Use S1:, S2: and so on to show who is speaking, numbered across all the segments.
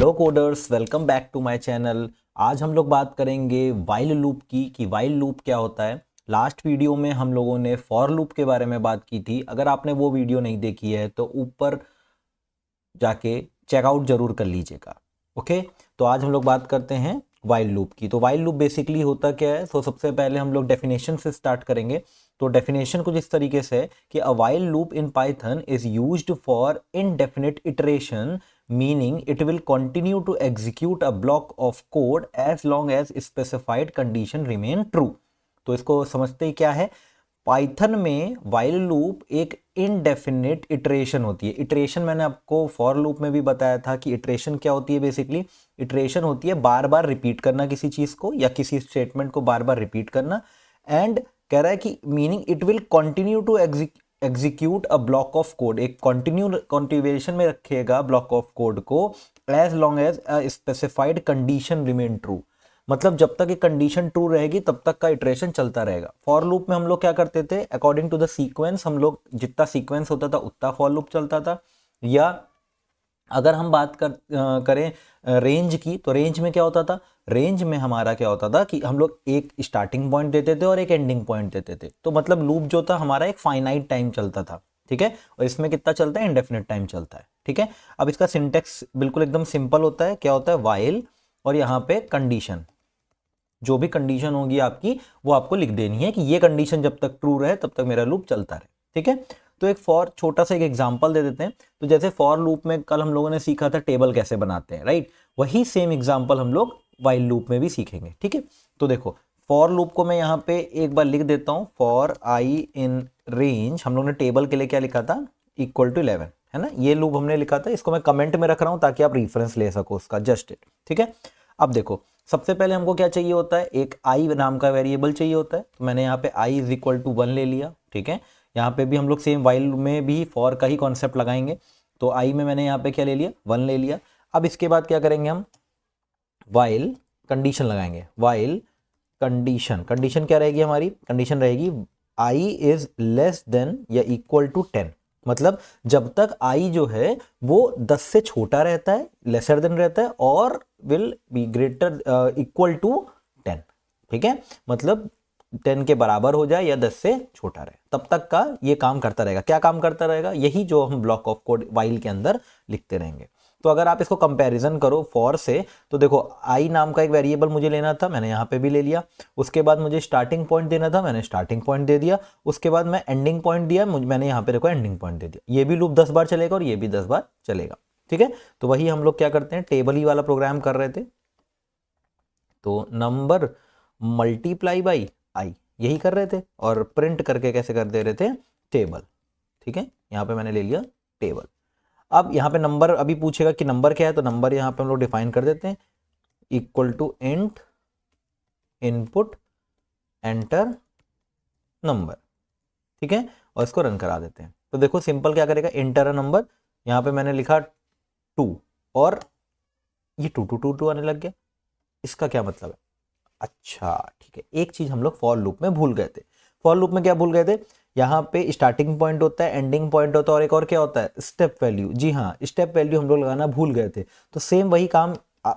S1: Hello coders, welcome back to my channel. आज हम लोग बात करेंगे वाइल लूप की कि वाइल लूप क्या होता है। लास्ट वीडियो में हम लोगों ने फॉर लूप के बारे में बात की थी। अगर आपने वो वीडियो नहीं देखी है तो ऊपर जाके चेकआउट जरूर कर लीजिएगा। ओके, तो आज हम लोग बात करते हैं वाइल लूप की। तो वाइल लूप बेसिकली होता क्या है, तो सबसे पहले हम लोग डेफिनेशन से स्टार्ट करेंगे। तो डेफिनेशन कुछ इस तरीके से है कि a while loop in Python is used for indefinite iteration, meaning it will continue to execute a block of code as long as specified condition remain true। तो इसको समझते ही क्या है, पाइथन में वाइल लूप एक इनडेफिनिट इटरेशन होती है। Iteration मैंने आपको फॉर लूप में भी बताया था कि इटरेशन क्या होती है। बेसिकली इटरेशन होती है बार बार रिपीट करना किसी चीज को या किसी स्टेटमेंट को बार बार रिपीट करना। एंड कह रहा है कि meaning it will continue to execute a block of code, एक कंटिन्यूएशन में रखेगा ब्लॉक ऑफ कोड को as long as a specified condition remain true. मतलब जब तक एक कंडीशन ट्रू रहेगी तब तक का इटरेशन चलता रहेगा। फॉर लूप में हम लोग क्या करते थे, अकॉर्डिंग टू द सीक्वेंस, हम लोग जितना सीक्वेंस होता था उतना फॉर लूप चलता था। या अगर हम बात करें रेंज की, तो रेंज में क्या होता था, रेंज में हमारा क्या होता था कि हम लोग एक स्टार्टिंग पॉइंट देते थे और एक एंडिंग पॉइंट देते थे। तो मतलब लूप जो था हमारा एक फाइनाइट टाइम चलता था, ठीक है। और इसमें कितना चलता है, इंडेफिनिट टाइम चलता है, ठीक है। अब इसका सिंटेक्स बिल्कुल एकदम सिंपल होता है। क्या होता है, वाइल और यहाँ पे कंडीशन, जो भी कंडीशन होगी आपकी वो आपको लिख देनी है कि ये कंडीशन जब तक ट्रू रहे तब तक मेरा लूप चलता रहे, ठीक है। तो एक फॉर छोटा सा एक एग्जांपल दे देते हैं। तो जैसे फॉर लूप में कल हम लोगों ने सीखा था टेबल कैसे बनाते हैं, राइट। वही सेम एग्जांपल हम लोग वाइल लूप में भी सीखेंगे, ठीक है। तो देखो फॉर लूप को मैं यहाँ पे एक बार लिख देता हूँ। फॉर आई इन रेंज, हम लोग ने टेबल के लिए क्या लिखा था, इक्वल टू 11, है ना। ये लूप हमने लिखा था, इसको मैं कमेंट में रख रहा हूँ ताकि आप रेफरेंस ले सको उसका, जस्ट इट, ठीक है। अब देखो सबसे पहले हमको क्या चाहिए होता है, एक आई नाम का वेरिएबल चाहिए होता है। तो मैंने यहाँ पे आई इज इक्वल टू 1 ले लिया, ठीक है। यहाँ पे भी हम लोग सेम वाइल में भी फॉर का ही कॉन्सेप्ट लगाएंगे। तो आई में मैंने यहाँ पे क्या ले लिया, 1 ले लिया। अब इसके बाद क्या करेंगे हम, वाइल कंडीशन लगाएंगे। वाइल कंडीशन, कंडीशन क्या रहेगी हमारी, कंडीशन रहेगी आई इज लेस देन या इक्वल टू 10। मतलब जब तक आई जो है वो 10 से छोटा रहता है, लेसर देन रहता है, और will be greater equal to 10, ठीक है। मतलब 10 के बराबर हो जाए या 10 से छोटा रहे, तब तक का ये काम करता रहेगा। क्या काम करता रहेगा, यही जो हम ब्लॉक ऑफ कोड वाइल के अंदर लिखते रहेंगे। तो अगर आप इसको कंपैरिजन करो फॉर से, तो देखो आई नाम का एक वेरिएबल मुझे लेना था, मैंने यहाँ पे भी ले लिया। उसके बाद मुझे स्टार्टिंग पॉइंट देना था, मैंने स्टार्टिंग पॉइंट दे दिया। उसके बाद मैं एंडिंग पॉइंट दिया, मैंने यहाँ पे देखो एंडिंग पॉइंट दे दिया। ये भी लूप 10 बार चलेगा और ये भी 10 बार चलेगा, ठीक है। तो वही हम लोग क्या करते हैं, टेबल ही वाला प्रोग्राम कर रहे थे। तो नंबर मल्टीप्लाई बाई आई, यही कर रहे थे, और प्रिंट करके कैसे कर दे रहे थे, टेबल, ठीक है। यहाँ पे मैंने ले लिया टेबल। अब यहाँ पे नंबर अभी पूछेगा कि नंबर क्या है, तो नंबर यहाँ पे हम लोग डिफाइन कर देते हैं, equal to int input enter number, ठीक है। और इसको रन करा देते हैं। तो देखो सिंपल क्या करेगा, एंटर अ नंबर, यहाँ पे मैंने लिखा 2 और ये 2 2 2 2 आने लग गया। इसका क्या मतलब है, अच्छा ठीक है, एक चीज हम लोग फॉर लूप में भूल गए थे। फॉर लूप में क्या भूल गए थे, यहाँ पे स्टार्टिंग पॉइंट होता है, एंडिंग पॉइंट होता है, और एक और क्या होता है, स्टेप वैल्यू। जी हाँ, स्टेप वैल्यू हम लोग लगाना भूल गए थे। तो सेम वही काम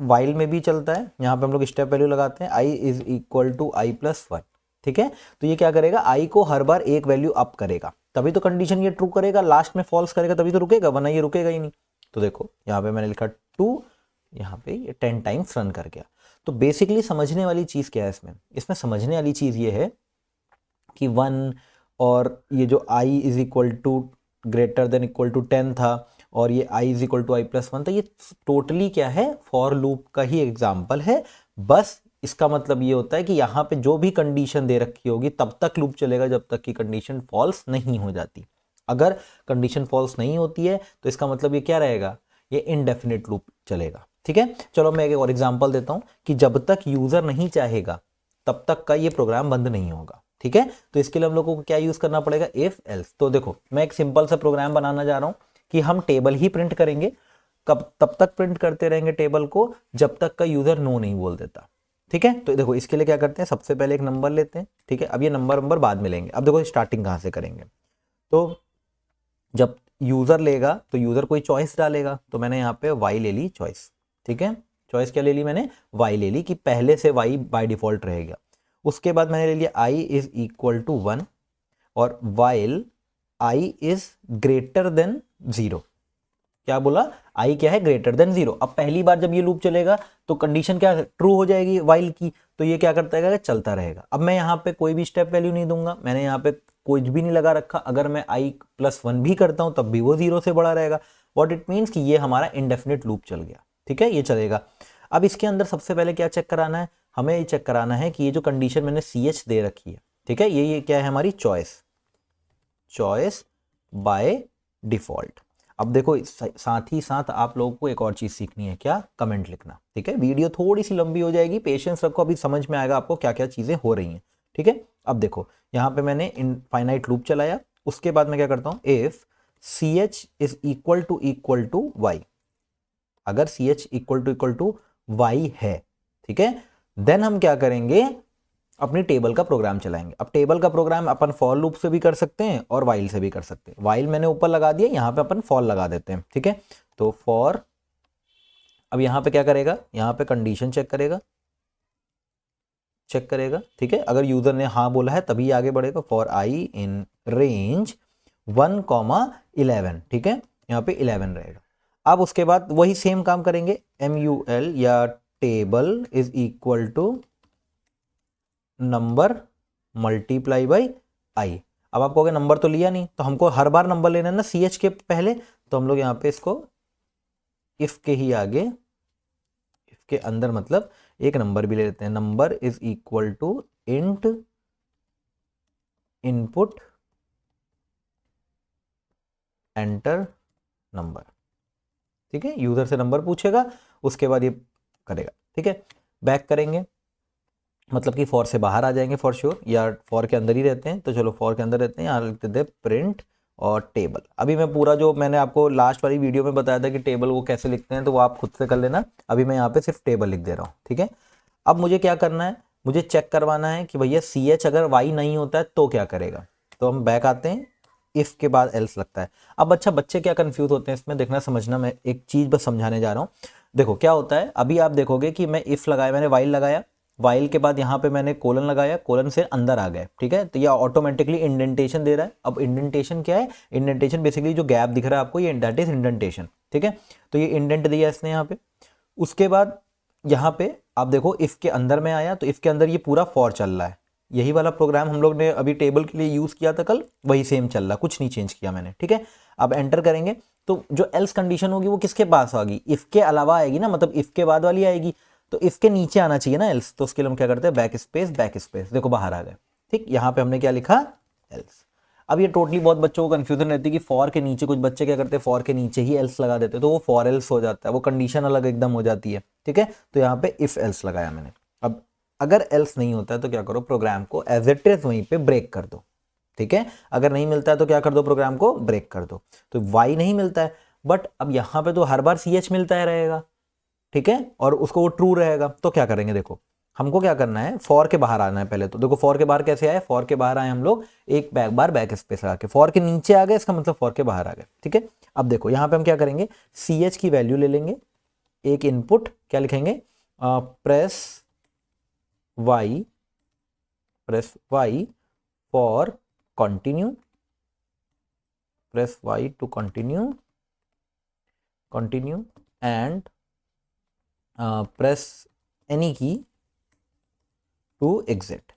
S1: वाइल में भी चलता है। यहाँ पे हम लोग स्टेप वैल्यू लगाते हैं, I is equal to I plus 1, ठीक है। तो ये क्या करेगा, आई को हर बार एक वैल्यू अप करेगा, तभी तो कंडीशन ये ट्रू करेगा। लास्ट में फॉल्स करेगा तभी तो रुकेगा, वरना ये रुकेगा ही नहीं। तो देखो यहाँ पे मैंने लिखा 2, यहाँ पे ये 10 टाइम्स रन कर गया। तो बेसिकली समझने वाली चीज क्या है इसमें, इसमें समझने वाली चीज ये है कि 1 और ये जो i is equal to greater than equal to 10 था, और ये i is equal to I plus 1 था, ये टोटली क्या है, फॉर लूप का ही एग्जाम्पल है। बस इसका मतलब ये होता है कि यहाँ पे जो भी कंडीशन दे रखी होगी तब तक लूप चलेगा जब तक कि कंडीशन फॉल्स नहीं हो जाती। अगर कंडीशन फॉल्स नहीं होती है तो इसका मतलब ये क्या रहेगा, ये इनडेफिनिट लूप चलेगा, ठीक है। चलो मैं एक और एग्जांपल देता हूं कि जब तक यूजर नहीं चाहेगा तब तक का ये प्रोग्राम बंद नहीं होगा, ठीक है। तो इसके लिए हम लोगों को क्या यूज करना पड़ेगा, इफ एल्स। तो देखो मैं एक सिंपल सा प्रोग्राम बनाना जा रहा हूं कि हम टेबल ही प्रिंट करेंगे। कब तब तक प्रिंट करते रहेंगे टेबल को जब तक का यूजर नो नहीं बोल देता, ठीक है। तो देखो इसके लिए क्या करते हैं, सबसे पहले एक नंबर लेते हैं, ठीक है। अब ये नंबर बाद में लेंगे। अब देखो स्टार्टिंग कहां से करेंगे, तो जब यूजर लेगा तो यूजर कोई चॉइस डालेगा, तो मैंने यहाँ पे वाई ले ली चॉइस, ठीक है, चॉइस क्या ले ली मैंने, y ले ली कि पहले से y बाय डिफॉल्ट रहेगा। उसके बाद मैंने ले लिया i इज इक्वल टू 1 और while i is greater than 0। क्या बोला, i क्या है, ग्रेटर देन 0। अब पहली बार जब ये लूप चलेगा तो कंडीशन क्या ट्रू हो जाएगी वाइल की, तो ये क्या करता है, चलता रहेगा। अब मैं यहाँ पे कोई भी स्टेप वैल्यू नहीं दूंगा, मैंने यहाँ पे कुछ भी नहीं लगा रखा। अगर मैं i+1 भी करता हूँ तब भी वो 0 से बड़ा रहेगा। व्हाट इट मीन्स कि ये हमारा इंडेफिनिट लूप चल गया। ठीक है, ये चलेगा। अब इसके अंदर सबसे पहले क्या चेक कराना है, हमें ये चेक कराना है कि ये जो कंडीशन मैंने ch दे रखी है, ठीक है, ये क्या है हमारी चॉइस बाय डिफॉल्ट। अब देखो साथ ही साथ आप लोगों को एक और चीज सीखनी है, क्या, कमेंट लिखना। ठीक है, वीडियो थोड़ी सी लंबी हो जाएगी, पेशेंस रखो, अभी समझ में आएगा आपको क्या क्या चीजें हो रही हैं। ठीक है, अब देखो यहाँ पे मैंने इनफाइनाइट लूप चलाया, उसके बाद मैं क्या करता हूँ, if ch is equal to y, अगर ch इक्वल टू वाई है, ठीक है, देन हम क्या करेंगे, अपनी टेबल का प्रोग्राम चलाएंगे। अब टेबल का प्रोग्राम अपन फॉर लूप से भी कर सकते हैं और वाइल से भी कर सकते हैं। वाइल मैंने ऊपर लगा दिया, यहाँ पे अपन फॉर लगा देते हैं। ठीक है, तो फॉर, अब यहाँ पे क्या करेगा, यहाँ पे कंडीशन चेक करेगा। ठीक है, अगर यूजर ने हाँ बोला है तभी आगे बढ़ेगा। फॉर आई इन रेंज 1,11, ठीक है, यहाँ पे 11 रहेगा। अब उसके बाद वही सेम काम करेंगे, MUL या table is equal to number multiply by i. अब आप कहोगे नंबर तो लिया नहीं, तो हमको हर बार नंबर लेना है ना ch के पहले, तो हम लोग यहाँ पे इसको इफ के ही आगे, इफ के अंदर मतलब एक नंबर भी ले लेते हैं। Number is equal to int input enter number. ठीक है, यूजर से नंबर पूछेगा, उसके बाद ये करेगा। ठीक है, बैक करेंगे, मतलब कि फॉर से बाहर आ जाएंगे फॉर श्योर, या फॉर के अंदर ही रहते हैं, तो चलो फॉर के अंदर रहते हैं। यहाँ लिखते थे प्रिंट और टेबल। अभी मैं पूरा जो मैंने आपको लास्ट वाली वीडियो में बताया था कि टेबल वो कैसे लिखते हैं, तो वो आप खुद से कर लेना। अभी मैं यहाँ पे सिर्फ टेबल लिख दे रहा हूँ। ठीक है, अब मुझे क्या करना है, मुझे चेक करवाना है कि भैया ch अगर y नहीं होता है तो क्या करेगा। तो हम बैक आते हैं, इफ के बाद एल्स लगता है। अब अच्छा, बच्चे क्या कंफ्यूज होते हैं इसमें, देखना समझना, मैं एक चीज बस समझाने जा रहा हूँ। देखो क्या होता है, अभी आप देखोगे कि मैं इफ लगाया, मैंने वाइल लगाया, वाइल के बाद यहाँ पे मैंने कोलन लगाया, कोलन से अंदर आ गए। ठीक है, तो ये ऑटोमेटिकली इंडेंटेशन दे रहा है। अब इंडेंटेशन क्या है, इंडेंटेशन बेसिकली जो गैप दिख रहा है आपको, ये दैट इज इंडेंटेशन। ठीक है, तो ये इंडेंट दिया इसने यहाँ पे। उसके बाद यहाँ पे आप देखो इफ के अंदर में आया, तो इफ के अंदर ये पूरा फॉर चल रहा है। यही वाला प्रोग्राम हम लोग ने अभी टेबल के लिए यूज किया था कल, वही सेम चल रहा, कुछ नहीं चेंज किया मैंने। ठीक है, अब एंटर करेंगे तो जो एल्स कंडीशन होगी वो किसके पास आएगी, इफ के अलावा आएगी ना, मतलब इफ के बाद वाली आएगी, तो इफ के नीचे आना चाहिए ना एल्स। तो उसके लिए हम क्या करते हैं, बैक स्पेस, देखो बाहर आ गए। ठीक, यहाँ पे हमने क्या लिखा, एल्स। अब ये टोटली बहुत बच्चों को कंफ्यूजन रहती है कि फॉर के नीचे, कुछ बच्चे क्या करते हैं फॉर के नीचे ही एल्स लगा देते हैं, तो वो फॉर एल्स हो जाता है, वो कंडीशन अलग एकदम हो जाती है। ठीक है, तो यहाँ पे इफ एल्स लगाया मैंने। अब अगर एल्स नहीं होता है तो क्या करो, प्रोग्राम को एज इट इज वहीं पे ब्रेक कर दो। ठीक है, अगर नहीं मिलता है तो क्या कर दो, प्रोग्राम को ब्रेक कर दो। तो वाई नहीं मिलता है, बट अब यहाँ पे तो हर बार ch मिलता है रहेगा। ठीक है, और उसको वो ट्रू रहेगा, तो क्या करेंगे, देखो हमको क्या करना है, फॉर के बाहर आना है पहले। तो देखो फॉर के बाहर कैसे आए, फॉर के बाहर आए हम लोग एक बार बैक स्पेस लगा के, फॉर के नीचे आ गए, इसका मतलब फॉर के बाहर आ गए। ठीक है, अब देखो यहाँ पे हम क्या करेंगे, ch की वैल्यू ले लेंगे, एक इनपुट क्या लिखेंगे, press y for continue, press y to continue and press any key to exit.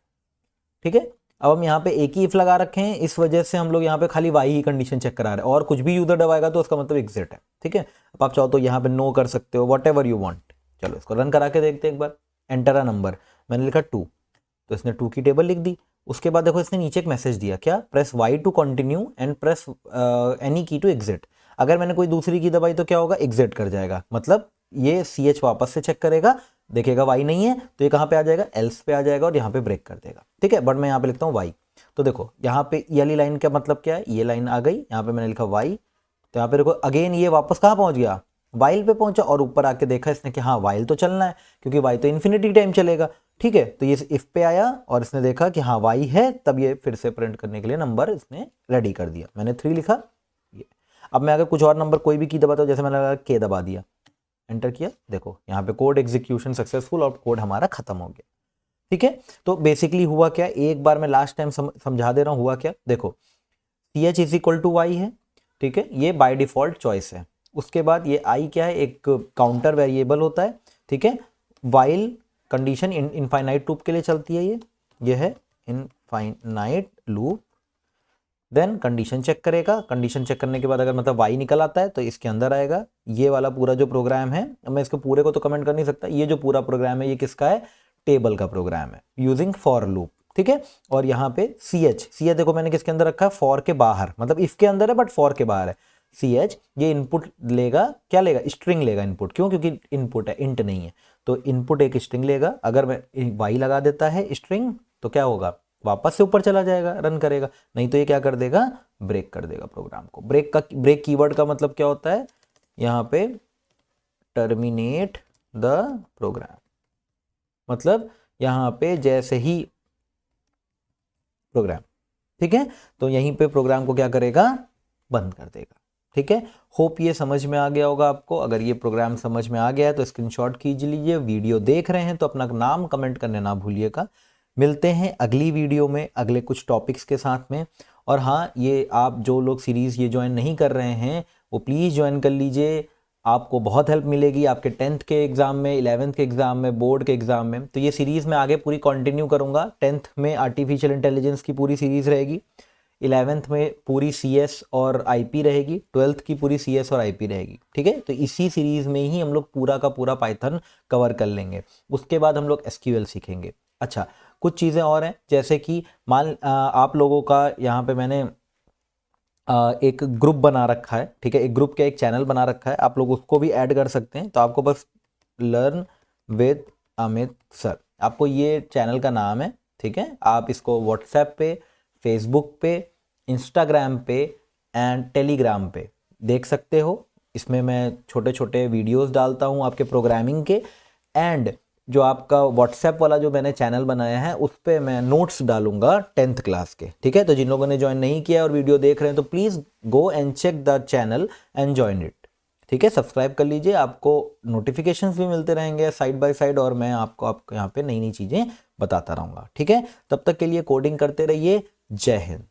S1: ठीक है, अब हम यहाँ पे एक ही इफ लगा रखे हैं, इस वजह से हम लोग यहाँ पे खाली वाई ही कंडीशन चेक करा रहे हैं, और कुछ भी यूजर दबाएगा तो उसका मतलब एग्जिट है। ठीक है, अब आप चाहो तो यहाँ पे नो कर सकते हो, वट एवर यू वॉन्ट। चलो इसको रन करा के देखते हैं एक बार। एंटर अ नंबर, मैंने लिखा 2, तो इसने 2 की टेबल लिख दी। उसके बाद देखो इसने नीचे एक मैसेज दिया, क्या, press y to continue and press any key to exit. अगर मैंने कोई दूसरी की दबाई तो क्या होगा, एग्जिट कर जाएगा, मतलब ये ch वापस से चेक करेगा, देखेगा y नहीं है तो ये कहाँ पे आ जाएगा, एल्स पे आ जाएगा और यहाँ पे ब्रेक कर देगा। ठीक है, बट मैं यहाँ पे लिखता हूँ y। तो देखो यहाँ पे ये वाली लाइन का मतलब क्या है, ये लाइन आ गई, यहाँ पे मैंने लिखा y, तो यहाँ पे देखो अगेन ये वापस कहाँ पहुंच गया, वाइल पे पहुंचा, और ऊपर आके देखा इसने कि हाँ वाइल तो चलना है, क्योंकि y तो इन्फिनिटी टाइम चलेगा। ठीक है, तो ये इफ पे आया और इसने देखा कि हाँ y है, तब ये फिर से प्रिंट करने के लिए नंबर इसने रेडी कर दिया। मैंने 3 लिखा। ये अब मैं अगर कुछ और नंबर कोई भी की दबाता हूँ, जैसे मैंने लगा k दबा दिया, एंटर किया, देखो यहाँ पे कोड एग्जीक्यूशन सक्सेसफुल और कोड हमारा खत्म हो गया। ठीक है, तो बेसिकली हुआ क्या, एक बार मैं लास्ट टाइम समझा दे रहा हूँ। हुआ क्या, देखो c h is equal to y है, ठीक है, ये बाय डिफॉल्ट चॉइस है। उसके बाद ये आई क्या है, एक काउंटर वेरिएबल होता है, ठीक है। वाइल कंडीशन इनफाइनाइट लूप के लिए चलती है, ये है infinite loop. Then condition check करेगा, कंडीशन चेक करने के बाद अगर मतलब वाई निकल आता है तो इसके अंदर आएगा। ये वाला पूरा जो प्रोग्राम है, मैं इसको पूरे को तो कमेंट कर नहीं सकता, ये जो पूरा प्रोग्राम है ये किसका है, टेबल का प्रोग्राम है यूजिंग फॉर लूप, ठीक है। और यहाँ पे सी एच देखो मैंने किसके अंदर रखा है, फॉर के बाहर, मतलब इसके अंदर है बट फॉर के बाहर है। सी एच ये इनपुट लेगा, क्या लेगा, स्ट्रिंग लेगा इनपुट, क्यों, क्योंकि इनपुट है, इंट नहीं है, तो इनपुट एक स्ट्रिंग लेगा। अगर मैं वाई लगा देता है स्ट्रिंग तो क्या होगा, वापस से ऊपर चला जाएगा, रन करेगा, नहीं तो ये क्या कर देगा, ब्रेक कर देगा प्रोग्राम को। ब्रेक कीवर्ड का मतलब क्या होता है, यहाँ पे टर्मिनेट द प्रोग्राम, मतलब यहाँ पे जैसे ही प्रोग्राम, ठीक है, तो यहीं पे प्रोग्राम को क्या करेगा, बंद कर देगा। ठीक है, होप ये समझ में आ गया होगा आपको। अगर ये प्रोग्राम समझ में आ गया है तो स्क्रीनशॉट कीजिए लीजिए। वीडियो देख रहे हैं तो अपना नाम कमेंट करने ना भूलिएगा। मिलते हैं अगली वीडियो में अगले कुछ टॉपिक्स के साथ में। और हाँ, ये आप जो लोग सीरीज़ ये ज्वाइन नहीं कर रहे हैं वो प्लीज़ ज्वाइन कर लीजिए, आपको बहुत हेल्प मिलेगी आपके 10th के एग्ज़ाम में, 11th के एग्ज़ाम में, बोर्ड के एग्ज़ाम में। तो ये सीरीज़ मैं आगे पूरी कंटिन्यू करूँगा। 10th में आर्टिफिशियल इंटेलिजेंस की पूरी सीरीज़ रहेगी, 11th में पूरी CS और IP रहेगी, 12th की पूरी CS और IP रहेगी। ठीक है, तो इसी सीरीज़ में ही हम लोग पूरा का पूरा पाइथन कवर कर लेंगे। उसके बाद हम लोग SQL सीखेंगे। अच्छा, कुछ चीज़ें और हैं, जैसे कि आप लोगों का यहाँ पे मैंने एक ग्रुप बना रखा है, ठीक है, एक ग्रुप का एक चैनल बना रखा है, आप लोग उसको भी ऐड कर सकते हैं। तो आपको बस लर्न विद अमित सर, आपको ये चैनल का नाम है, ठीक है। आप इसको व्हाट्सएप पे, फेसबुक पे, इंस्टाग्राम पे एंड टेलीग्राम पे देख सकते हो। इसमें मैं छोटे छोटे वीडियोस डालता हूँ आपके प्रोग्रामिंग के, एंड जो आपका व्हाट्सएप वाला जो मैंने चैनल बनाया है उस पर मैं नोट्स डालूंगा 10th क्लास के। ठीक है, तो जिन लोगों ने ज्वाइन नहीं किया और वीडियो देख रहे हैं तो please go and check the channel and join it. ठीक है, सब्सक्राइब कर लीजिए, आपको नोटिफिकेशंस भी मिलते रहेंगे साइड बाय साइड, और मैं आपको यहाँ पे नई नई चीज़ें बताता रहूँगा। ठीक है, तब तक के लिए कोडिंग करते रहिए। जय हिंद।